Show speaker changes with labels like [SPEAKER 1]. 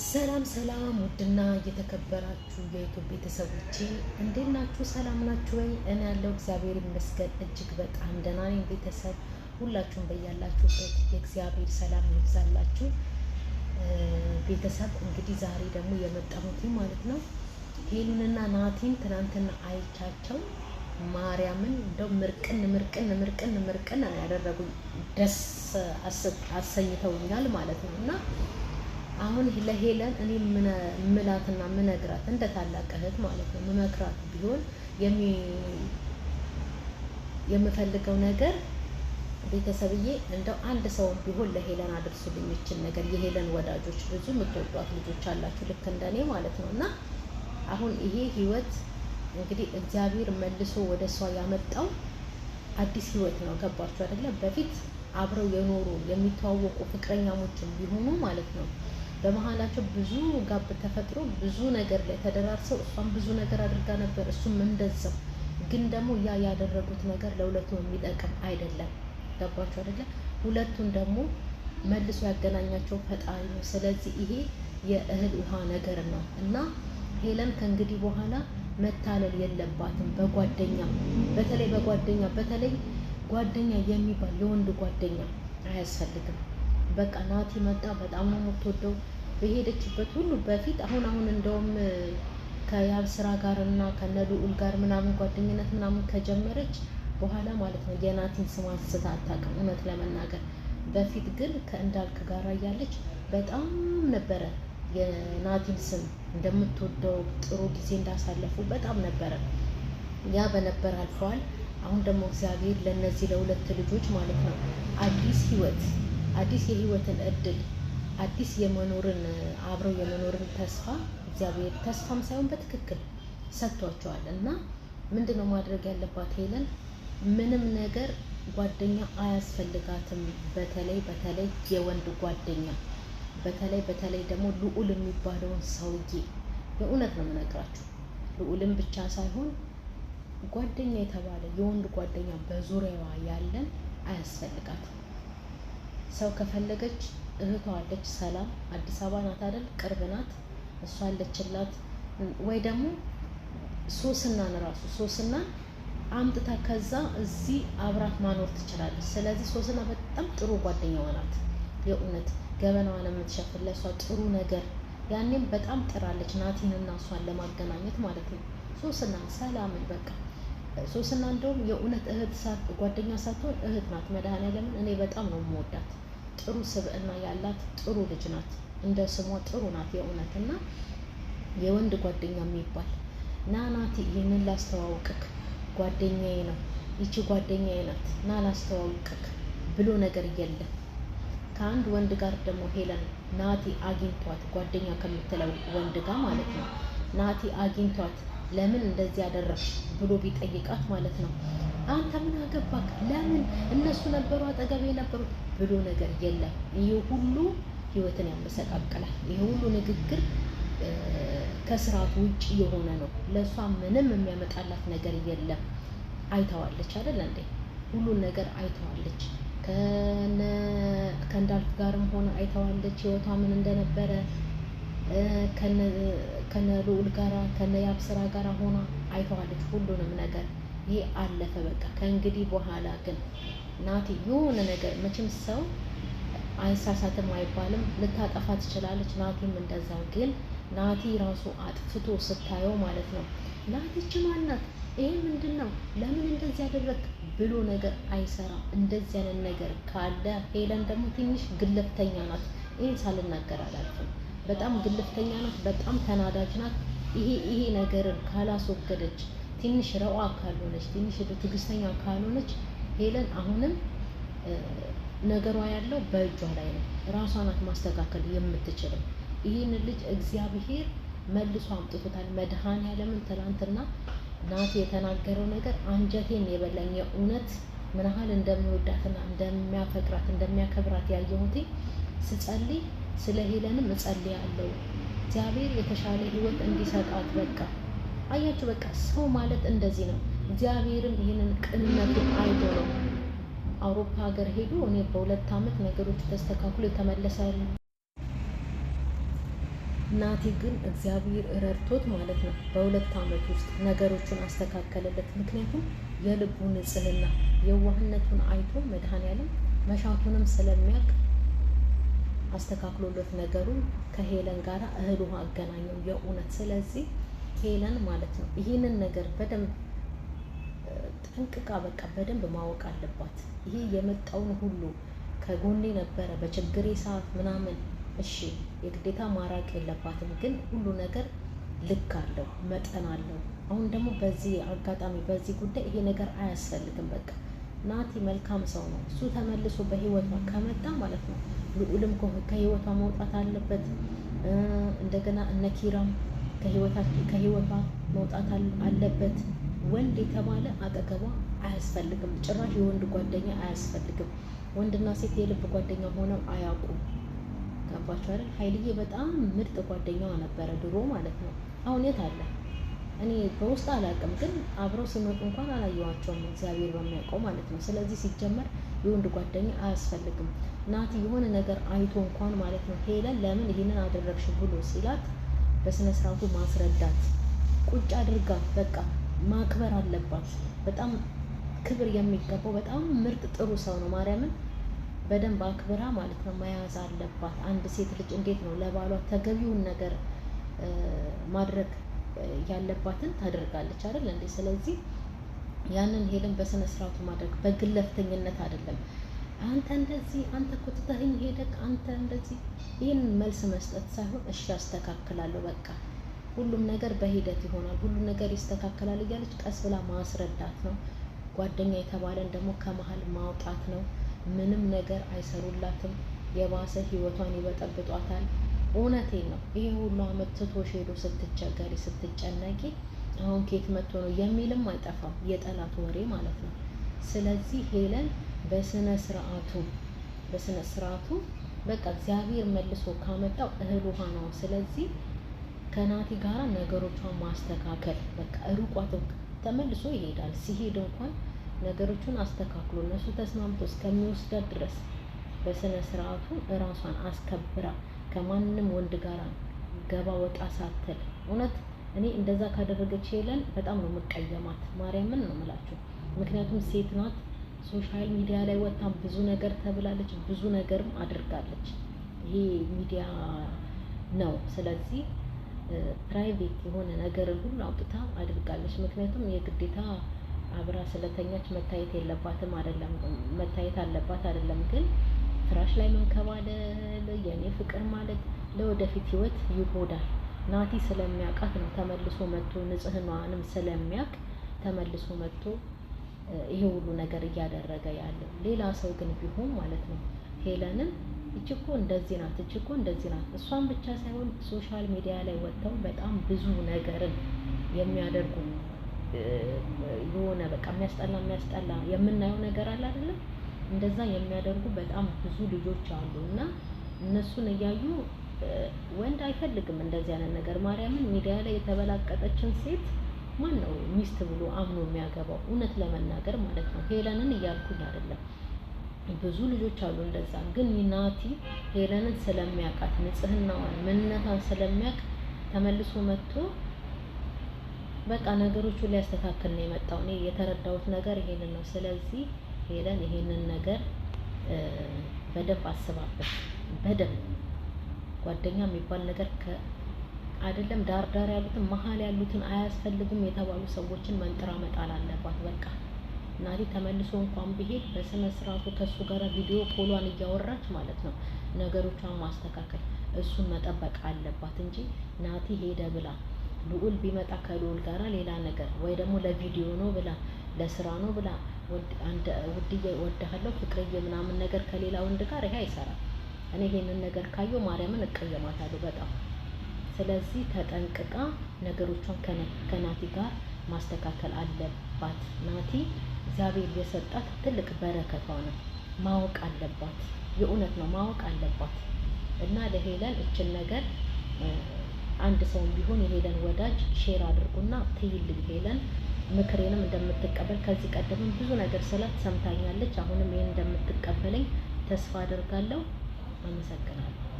[SPEAKER 1] ሰላም ሰላም ውድና እየተከበራችሁ የዩቱብ ቤተሰቦቼ እንዴት ናችሁ? ሰላም ናችሁ ወይ? እኔ ያለው እግዚአብሔር ይመስገን እጅግ በጣም ደህና ነኝ። ቤተሰብ ሁላችሁም በያላችሁበት የእግዚአብሔር ሰላም ይብዛላችሁ። ቤተሰብ እንግዲህ ዛሬ ደግሞ የመጣሁት ማለት ነው ሄሉንና ናቲን ትናንትና አይቻቸው ማርያምን እንደው ምርቅን ያደረጉኝ ደስ አሰኝተውኛል ማለት ነው። እና አሁን ለሄለን እኔ ምላትና ምነግራት እንደ ታላቅ እህት ማለት ነው ምመክራት ቢሆን የምፈልገው ነገር ቤተሰብዬ እንደው አንድ ሰው ቢሆን ለሄለን አድርሱልኝ ይችን ነገር። የሄለን ወዳጆች ብዙ የምትወዷት ልጆች አላችሁ ልክ እንደኔ ማለት ነው። እና አሁን ይሄ ህይወት እንግዲህ እግዚአብሔር መልሶ ወደ እሷ ያመጣው አዲስ ህይወት ነው። ገባችሁ አይደለ? በፊት አብረው የኖሩ የሚተዋወቁ ፍቅረኛሞችን ቢሆኑ ማለት ነው በመሀላቸው ብዙ ጋብ ተፈጥሮ ብዙ ነገር ላይ ተደራርሰው እሷም ብዙ ነገር አድርጋ ነበር፣ እሱም እንደዛው። ግን ደግሞ ያ ያደረጉት ነገር ለሁለቱም የሚጠቅም አይደለም። ገባችሁ አይደለ? ሁለቱን ደግሞ መልሶ ያገናኛቸው ፈጣሪ ነው። ስለዚህ ይሄ የእህል ውሃ ነገር ነው እና ሄለን ከእንግዲህ በኋላ መታለል የለባትም። በተለይ ጓደኛ የሚባል የወንድ ጓደኛ አያስፈልግም። በቃ ናቲ መጣ፣ በጣም ነው የምትወደው በሄደችበት ሁሉ በፊት አሁን እንደውም ከያብ ስራ ጋር እና ከነልዑል ጋር ምናምን ጓደኝነት ምናምን ከጀመረች በኋላ ማለት ነው የናቲን ስም አንስታ አታውቅም እውነት ለመናገር። በፊት ግን ከእንዳልክ ጋር እያለች በጣም ነበረ የናቲን ስም እንደምትወደው ጥሩ ጊዜ እንዳሳለፉ በጣም ነበረ። ያ በነበር አልፈዋል። አሁን ደግሞ እግዚአብሔር ለነዚህ ለሁለት ልጆች ማለት ነው አዲስ የህይወትን እድል አዲስ አብረው የመኖርን ተስፋ እግዚአብሔር ተስፋም ሳይሆን በትክክል ሰጥቷቸዋል። እና ምንድነው ማድረግ ያለባት ሄለን? ምንም ነገር ጓደኛ አያስፈልጋትም። በተለይ የወንድ ጓደኛ በተለይ ደግሞ ልዑል የሚባለውን ሰውዬ በእውነት ነው የምነግራችሁ። ልዑልን ብቻ ሳይሆን ጓደኛ የተባለ የወንድ ጓደኛ በዙሪያዋ ያለን አያስፈልጋትም። ሰው ከፈለገች እህቷ አለች፣ ሰላም አዲስ አበባ ናት አይደል? ቅርብ ናት፣ እሷ አለችላት። ወይ ደግሞ ሶስና አምጥታ ከዛ እዚህ አብራት ማኖር ትችላለች። ስለዚህ ሶስና በጣም ጥሩ ጓደኛዋ ናት። የእውነት ገበናዋን የምትሸፍን ለእሷ ጥሩ ነገር ያኔም በጣም ጥራለች ናቲንና እሷን ለማገናኘት ማለት ነው። ሰላምን በቃ ሶስና እንደውም የእውነት ጓደኛ ሳትሆን እህት ናት። መድኃኒዓለምን እኔ በጣም ነው የምወዳት። ጥሩ ስብዕና ያላት ጥሩ ልጅ ናት። እንደ ስሟ ጥሩ ናት የእውነት። እና የወንድ ጓደኛ የሚባል ናቲ ይህንን ላስተዋውቅክ፣ ጓደኛዬ ነው፣ ይቺ ጓደኛዬ ናት፣ ና ላስተዋውቅክ ብሎ ነገር የለም። ከአንድ ወንድ ጋር ደግሞ ሄለን ናቲ አግኝቷት ጓደኛ ከምትለው ወንድ ጋር ማለት ነው ናቲ አግኝቷት ለምን እንደዚህ ያደረግሽ ብሎ ቢጠይቃት ማለት ነው አንተ ምን አገባክ? ለምን እነሱ ነበሩ አጠገቤ ነበሩ ብሎ ነገር የለም። ይሄ ሁሉ ህይወትን ያመሰቃቅላል። ይሄ ሁሉ ንግግር ከስርዓት ውጭ የሆነ ነው። ለእሷ ምንም የሚያመጣላት ነገር የለም። አይተዋለች አይደል እንዴ? ሁሉን ነገር አይተዋለች። ከእንዳልክ ጋርም ሆነ አይተዋለች ህይወቷ ምን እንደነበረ። ከነ ልዑል ጋራ ከነ ያብ ስራ ጋራ ሆና አይተዋለች ሁሉንም ነገር። ይሄ አለፈ በቃ። ከእንግዲህ በኋላ ግን ናቲ የሆነ ነገር መቼም ሰው አይሳሳትም አይባልም፣ ልታጠፋ ትችላለች። ናቲም እንደዛው። ግን ናቲ ራሱ አጥፍቶ ስታየው ማለት ነው ናቲች ማናት? ይሄ ምንድን ነው? ለምን እንደዚህ ያደረግ ብሎ ነገር አይሰራም። እንደዚህ አይነት ነገር ካለ ሄለን ደግሞ ትንሽ ግለፍተኛ ናት። ይሄን ሳልናገር አላልፍም። በጣም ግልፍተኛ ናት። በጣም ተናዳጅ ናት። ይሄ ነገርን ካላስወገደች ትንሽ ረዋ ካልሆነች ትንሽ ትዕግስተኛ ካልሆነች ሄለን አሁንም ነገሯ ያለው በእጇ ላይ ነው። ራሷ ናት ማስተካከል የምትችለው። ይህን ልጅ እግዚአብሔር መልሶ አምጥቶታል። መድኃኒዓለምን ትናንትና ናቲ የተናገረው ነገር አንጀቴን የበላኝ የእውነት ምን ያህል እንደሚወዳትና እንደሚያፈቅራት እንደሚያከብራት ያየሁት ስጸልይ ስለ ሄለንም እጸልያለሁ እግዚአብሔር የተሻለ ህይወት እንዲሰጣት። በቃ አያችሁ፣ በቃ ሰው ማለት እንደዚህ ነው። እግዚአብሔርም ይህንን ቅንነቱን አይቶ ነው አውሮፓ ሀገር ሄዶ እኔ በ2 ዓመት ነገሮች ተስተካክሎ የተመለሰ ናቲ ግን እግዚአብሔር ረድቶት ማለት ነው በ2 ዓመት ውስጥ ነገሮቹን አስተካከለለት። ምክንያቱም የልቡ ንጽህና የዋህነቱን አይቶ መድኃኔዓለም መሻቱንም ስለሚያውቅ አስተካክሎለት ነገሩን ከሄለን ጋር እህል ውሃ አገናኘው የእውነት። ስለዚህ ሄለን ማለት ነው ይህንን ነገር በደንብ ጠንቅቃ በቃ በደንብ ማወቅ አለባት። ይሄ የመጣውን ሁሉ ከጎኔ ነበረ በችግሬ ሰዓት ምናምን እሺ የግዴታ ማራቅ የለባትም፣ ግን ሁሉ ነገር ልክ አለው መጠን አለው። አሁን ደግሞ በዚህ አጋጣሚ በዚህ ጉዳይ ይሄ ነገር አያስፈልግም። በቃ ናቲ መልካም ሰው ነው። እሱ ተመልሶ በህይወቷ ከመጣ ማለት ነው ልዑልም ከህይወቷ መውጣት አለበት። እንደገና እነ ኪራም ከህይወቷ መውጣት አለበት። ወንድ የተባለ አጠገቧ አያስፈልግም። ጭራሽ የወንድ ጓደኛ አያስፈልግም። ወንድና ሴት የልብ ጓደኛ ሆነው አያውቁም። ገባችሁ አይደል? ኃይልዬ በጣም ምርጥ ጓደኛዋ ነበረ ድሮ ማለት ነው። አሁን የት አለ? እኔ በውስጥ አላውቅም፣ ግን አብረው ሲመጡ እንኳን አላየኋቸውም፣ እግዚአብሔር በሚያውቀው ማለት ነው። ስለዚህ ሲጀመር የወንድ ጓደኛ አያስፈልግም። ናቲ የሆነ ነገር አይቶ እንኳን ማለት ነው ሄለን ለምን ይሄንን አደረግሽ ብሎ ሲላት በስነ ስርዓቱ ማስረዳት፣ ቁጭ አድርጋ በቃ ማክበር አለባት። በጣም ክብር የሚገባው በጣም ምርጥ ጥሩ ሰው ነው። ማርያምን በደንብ አክብራ ማለት ነው መያዝ አለባት። አንድ ሴት ልጅ እንዴት ነው ለባሏ ተገቢውን ነገር ማድረግ ያለባትን ታደርጋለች አይደል እንዴ? ስለዚህ ያንን ሄለን በስነ ስርዓቱ ማድረግ በግለፍተኝነት አይደለም። አንተ እንደዚህ አንተ እኮ ትተኸኝ ሄደክ አንተ እንደዚህ ይህን መልስ መስጠት ሳይሆን እሺ አስተካክላለሁ፣ በቃ ሁሉም ነገር በሂደት ይሆናል፣ ሁሉም ነገር ይስተካከላል እያለች ቀስ ብላ ማስረዳት ነው። ጓደኛ የተባለን ደግሞ ከመሀል ማውጣት ነው። ምንም ነገር አይሰሩላትም፣ የባሰ ህይወቷን ይበጠብጧታል። እውነቴን ነው። ይሄ ሁሉ አመት ትቶሽ ሄዶ ስትቸገሪ ስትጨነቂ አሁን ኬት መጥቶ ነው የሚልም አይጠፋም፣ የጠላት ወሬ ማለት ነው። ስለዚህ ሄለን በስነ ስርዓቱ በቃ እግዚአብሔር መልሶ ካመጣው እህል ውሃ ነው። ስለዚህ ከናቲ ጋራ ነገሮቿን ማስተካከል በቃ ሩቋት ተመልሶ ይሄዳል። ሲሄድ እንኳን ነገሮቹን አስተካክሎ እነሱ ተስማምቶ እስከሚወስዳት ድረስ በስነ ስርዓቱ እራሷን አስከብራ ከማንም ወንድ ጋራ ገባ ወጣ ሳትል፣ እውነት እኔ እንደዛ ካደረገች ሄለን በጣም ነው የምቀየማት። ማርያምን ነው የምላችሁ። ምክንያቱም ሴት ናት። ሶሻል ሚዲያ ላይ ወጣ ብዙ ነገር ተብላለች፣ ብዙ ነገርም አድርጋለች። ይሄ ሚዲያ ነው። ስለዚህ ፕራይቬት የሆነ ነገር ሁሉ አውጥታ አድርጋለች። ምክንያቱም የግዴታ አብራ ስለተኛች መታየት የለባትም አይደለም፣ መታየት አለባት አይደለም። ግን ፍራሽ ላይ መንከባለል የኔ ፍቅር ማለት ለወደፊት ህይወት ይጎዳል። ናቲ ስለሚያውቃት ነው ተመልሶ መጥቶ ንጽህናዋንም ስለሚያውቅ ተመልሶ መጥቶ ይሄ ሁሉ ነገር እያደረገ ያለው። ሌላ ሰው ግን ቢሆን ማለት ነው ሄለንን እችኮ እንደዚህ ናት፣ እችኮ እንደዚህ ናት። እሷን ብቻ ሳይሆን ሶሻል ሚዲያ ላይ ወጥተው በጣም ብዙ ነገርን የሚያደርጉ የሆነ በቃ የሚያስጠላ የምናየው ነገር አለ አይደለም? እንደዛ የሚያደርጉ በጣም ብዙ ልጆች አሉ። እና እነሱን እያዩ ወንድ አይፈልግም እንደዚህ አይነት ነገር። ማርያምን ሚዲያ ላይ የተበላቀጠችን ሴት ማን ነው ሚስት ብሎ አምኖ የሚያገባው? እውነት ለመናገር ማለት ነው። ሄለንን እያልኩኝ አይደለም፣ ብዙ ልጆች አሉ እንደዛ። ግን ናቲ ሄለንን ስለሚያውቃት ንጽህናዋን፣ ምንነቷን ስለሚያውቅ ተመልሶ መጥቶ በቃ ነገሮቹን ሊያስተካክል ነው የመጣው። እኔ የተረዳሁት ነገር ይሄንን ነው። ስለዚህ ሄለን ይሄንን ነገር በደንብ አስባበት። በደንብ ጓደኛ የሚባል ነገር አይደለም ዳር ያሉትን መሀል ያሉትን አያስፈልጉም የተባሉ ሰዎችን መንጥራ መጣል አለባት። በቃ ናቲ ተመልሶ እንኳን ቢሄድ በስነ ስርዓቱ ከሱ ጋር ቪዲዮ ኮሏን እያወራች ማለት ነው ነገሮቿን ማስተካከል እሱን መጠበቅ አለባት እንጂ ናቲ ሄደ ብላ ልዑል ቢመጣ ከልዑል ጋራ ሌላ ነገር ወይ ደግሞ ለቪዲዮ ነው ብላ ለስራ ነው ብላ ውድዬ ወድሃለሁ ፍቅርዬ ምናምን ነገር ከሌላ ወንድ ጋር ይሄ አይሰራም። እኔ ይሄንን ነገር ካየው ማርያምን እቀየማታለሁ በጣም። ስለዚህ ተጠንቅቃ ነገሮቿን ከናቲ ጋር ማስተካከል አለባት። ናቲ እግዚአብሔር የሰጣት ትልቅ በረከቷ ነው፣ ማወቅ አለባት። የእውነት ነው ማወቅ አለባት። እና ለሄለን እችን ነገር አንድ ሰው ቢሆን የሄለን ወዳጅ ሼር አድርጉና ትይልኝ ሄለን ምክሬንም እንደምትቀበል ከዚህ ቀደምም ብዙ ነገር ስላት ሰምታኛለች። አሁንም ይሄን እንደምትቀበለኝ ተስፋ አደርጋለሁ። አመሰግናለሁ።